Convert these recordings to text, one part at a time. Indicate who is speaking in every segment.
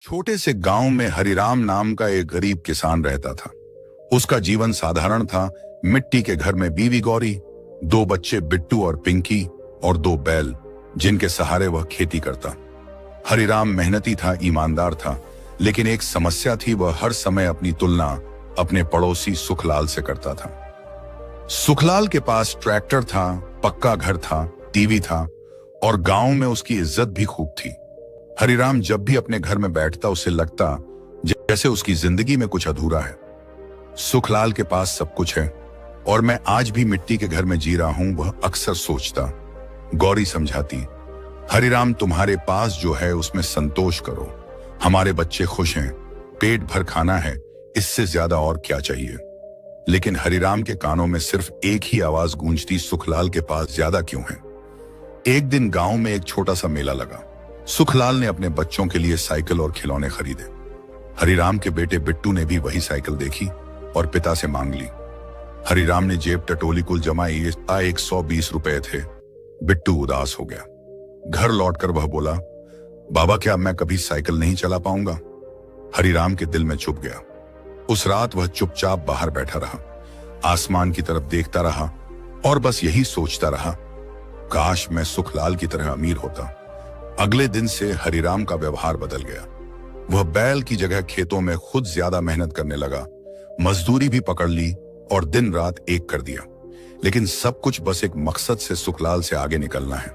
Speaker 1: छोटे से गांव में हरिराम नाम का एक गरीब किसान रहता था। उसका जीवन साधारण था। मिट्टी के घर में बीवी गौरी, दो बच्चे बिट्टू और पिंकी और दो बैल जिनके सहारे वह खेती करता। हरिराम मेहनती था, ईमानदार था, लेकिन एक समस्या थी। वह हर समय अपनी तुलना अपने पड़ोसी सुखलाल से करता था। सुखलाल के पास ट्रैक्टर था, पक्का घर था, टीवी था और गांव में उसकी इज्जत भी खूब थी। हरिराम जब भी अपने घर में बैठता उसे लगता जैसे उसकी जिंदगी में कुछ अधूरा है। सुखलाल के पास सब कुछ है और मैं आज भी मिट्टी के घर में जी रहा हूं, वह अक्सर सोचता। गौरी समझाती, हरिराम तुम्हारे पास जो है उसमें संतोष करो। हमारे बच्चे खुश हैं, पेट भर खाना है, इससे ज्यादा और क्या चाहिए। लेकिन हरिराम के कानों में सिर्फ एक ही आवाज गूंजती, सुखलाल के पास ज्यादा क्यों है। एक दिन गांव में एक छोटा सा मेला लगा। सुखलाल ने अपने बच्चों के लिए साइकिल और खिलौने खरीदे। हरिराम के बेटे बिट्टू ने भी वही साइकिल देखी और पिता से मांग ली। हरिराम ने जेब टटोली, कुल जमा 120 रुपए थे। बिट्टू उदास हो गया। घर लौटकर वह बोला, बाबा क्या मैं कभी साइकिल नहीं चला पाऊंगा। हरिराम के दिल में चुभ गया। उस रात वह चुपचाप बाहर बैठा रहा, आसमान की तरफ देखता रहा और बस यही सोचता रहा, काश मैं सुखलाल की तरह अमीर होता। अगले दिन से हरिराम का व्यवहार बदल गया। वह बैल की जगह खेतों में खुद ज्यादा मेहनत करने लगा, मजदूरी भी पकड़ ली और दिन रात एक कर दिया। लेकिन सब कुछ बस एक मकसद से, सुखलाल से आगे निकलना है।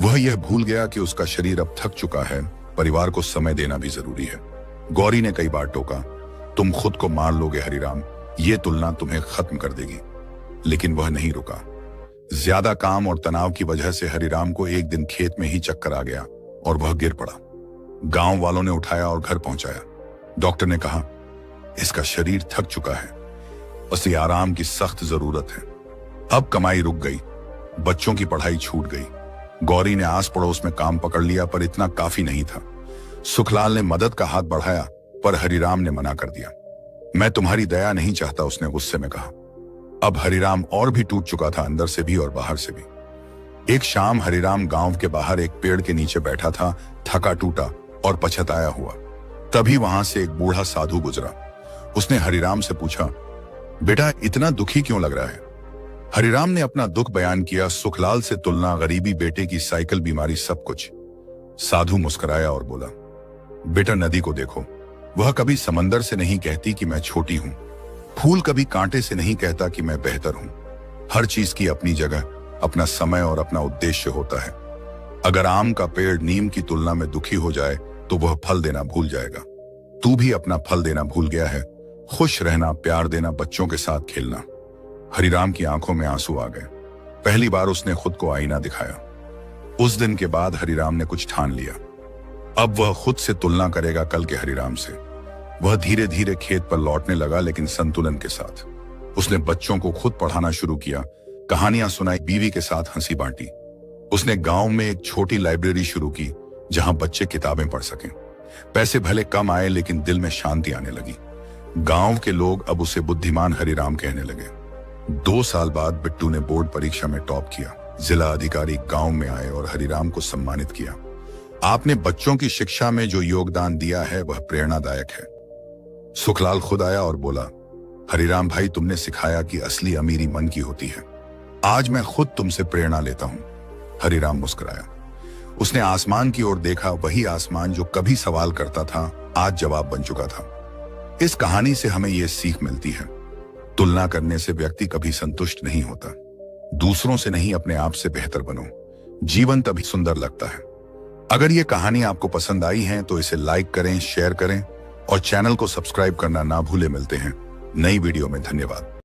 Speaker 1: वह यह भूल गया कि उसका शरीर अब थक चुका है, परिवार को समय देना भी जरूरी है। गौरी ने कई बार टोका, तुम खुद को मार लोगे हरिराम, ये तुलना तुम्हें खत्म कर देगी। लेकिन वह नहीं रुका। ज्यादा काम और तनाव की वजह से हरिराम को एक दिन खेत में ही चक्कर आ गया और वह गिर पड़ा। गांव वालों ने उठाया और घर पहुंचाया। डॉक्टर ने कहा, इसका शरीर थक चुका है, उसे आराम की सख्त जरूरत है। अब कमाई रुक गई, बच्चों की पढ़ाई छूट गई। गौरी ने आस पड़ोस में काम पकड़ लिया, पर इतना काफी नहीं था। सुखलाल ने मदद का हाथ बढ़ाया, पर हरिराम ने मना कर दिया। मैं तुम्हारी दया नहीं चाहता, उसने गुस्से में कहा। अब हरिराम और भी टूट चुका था, अंदर से भी और बाहर से भी। एक शाम हरिराम गांव के बाहर एक पेड़ के नीचे बैठा था, थका टूटा और पछताया हुआ। तभी वहां से एक बूढ़ा साधु गुजरा। उसने हरिराम से पूछा, बेटा इतना दुखी क्यों लग रहा है। हरिराम ने अपना दुख बयान किया, सुखलाल से तुलना, गरीबी, बेटे की साइकिल, बीमारी, सब कुछ। साधु मुस्कुराया और बोला, बेटा नदी को देखो, वह कभी समंदर से नहीं कहती कि मैं छोटी हूं। फूल कभी कांटे से नहीं कहता कि मैं बेहतर हूं। हर चीज की अपनी जगह, अपना समय और अपना उद्देश्य होता है। अगर आम का पेड़ नीम की तुलना में दुखी हो जाए तो वह फल देना भूल जाएगा। तू भी अपना फल देना भूल गया है। खुश रहना, प्यार देना, बच्चों के साथ खेलना। हरिराम की आंखों में आंसू आ गए। पहली बार उसने खुद को आईना दिखाया। उस दिन के बाद हरिराम ने कुछ ठान लिया। अब वह खुद से तुलना करेगा कल के हरिराम से। वह धीरे धीरे खेत पर लौटने लगा, लेकिन संतुलन के साथ। उसने बच्चों को खुद पढ़ाना शुरू किया, कहानियां सुनाई, बीवी के साथ हंसी बांटी। उसने गांव में एक छोटी लाइब्रेरी शुरू की जहां बच्चे किताबें पढ़ सकें। पैसे भले कम आए, लेकिन दिल में शांति आने लगी। गांव के लोग अब उसे बुद्धिमान हरिराम कहने लगे। 2 साल बाद बिट्टू ने बोर्ड परीक्षा में टॉप किया। जिला अधिकारी गांव में आए और हरिराम को सम्मानित किया। आपने बच्चों की शिक्षा में जो योगदान दिया है वह प्रेरणादायक है। सुखलाल खुद आया और बोला, हरिराम भाई तुमने सिखाया कि असली अमीरी मन की होती है। आज मैं खुद तुमसे प्रेरणा लेता हूं। हरिराम मुस्कुराया। उसने आसमान की ओर देखा, वही आसमान जो कभी सवाल करता था आज जवाब बन चुका था। इस कहानी से हमें यह सीख मिलती है, तुलना करने से व्यक्ति कभी संतुष्ट नहीं होता। दूसरों से नहीं, अपने आप से बेहतर बनो। जीवन तभी सुंदर लगता है। अगर ये कहानी आपको पसंद आई है तो इसे लाइक करें, शेयर करें और चैनल को सब्सक्राइब करना ना भूले। मिलते हैं नई वीडियो में। धन्यवाद।